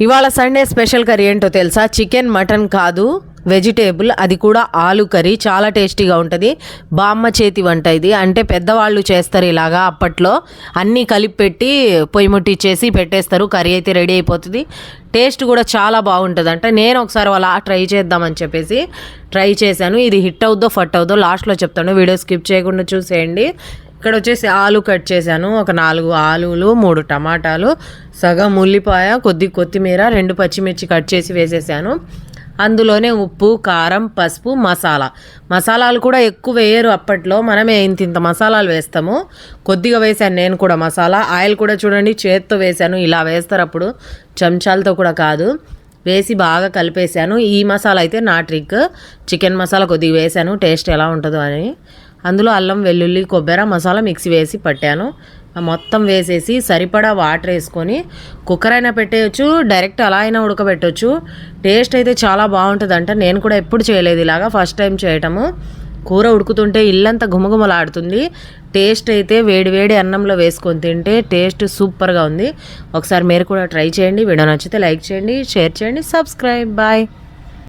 ఇవాళ Sunday special curry ఏంటో తెలుసా? చికెన్ మటన్ కాదు, వెజిటేబుల్, అది కూడా ఆలు కర్రీ. చాలా టేస్టీగా ఉంటుంది. బామ్మ చేతి వంట ఇది. అంటే పెద్దవాళ్ళు చేస్తారు ఇలాగా. అప్పట్లో అన్నీ కలిపి పెట్టి పొయ్యి ముట్టిచ్చేసి పెట్టేస్తారు. కర్రీ అయితే రెడీ అయిపోతుంది. టేస్ట్ కూడా చాలా బాగుంటుంది. అంటే నేను ఒకసారి అలా ట్రై చేద్దామని చెప్పేసి ట్రై చేశాను. ఇది హిట్ అవుద్దో ఫట్ అవుద్దో లాస్ట్లో చెప్తాను. వీడియో స్కిప్ చేయకుండా చూసేయండి. ఇక్కడ వచ్చేసి ఆలు కట్ చేశాను. ఒక 4 ఆలులు, 3 టమాటాలు, సగం ఉల్లిపాయ, కొద్ది కొత్తిమీర, 2 పచ్చిమిర్చి కట్ చేసి వేసేసాను. అందులోనే ఉప్పు, కారం, పసుపు, మసాలాలు కూడా ఎక్కువ వేయరు అప్పట్లో. మనమే ఇంత మసాలాలు వేస్తాము. కొద్దిగా వేసాను నేను కూడా మసాలా. ఆయిల్ కూడా చూడండి చేత్తో వేసాను. ఇలా వేస్తారు అప్పుడు, చెంచాలతో కూడా కాదు. వేసి బాగా కలిపేశాను. ఈ మసాలా అయితే నా ట్రిక్. చికెన్ మసాలా కొద్దిగా వేసాను, టేస్ట్ ఎలా ఉంటుందో అని. అందులో అల్లం, వెల్లుల్లి, కొబ్బరి మసాలా మిక్సీ వేసి పట్టాను. మొత్తం వేసేసి సరిపడా వాటర్ వేసుకొని కుక్కర్ అయినా పెట్టేయచ్చు, డైరెక్ట్ అలా అయినా ఉడకబెట్టవచ్చు. టేస్ట్ అయితే చాలా బాగుంటుంది. నేను కూడా ఎప్పుడు చేయలేదు ఇలాగా, ఫస్ట్ టైం చేయటము. కూర ఉడుకుతుంటే ఇల్లంతా గుమగుమలాడుతుంది. టేస్ట్ అయితే వేడి అన్నంలో వేసుకొని తింటే టేస్ట్ సూపర్గా ఉంది. ఒకసారి మీరు కూడా ట్రై చేయండి. వీడియో నచ్చితే లైక్ చేయండి, షేర్ చేయండి, సబ్స్క్రైబ్. బాయ్.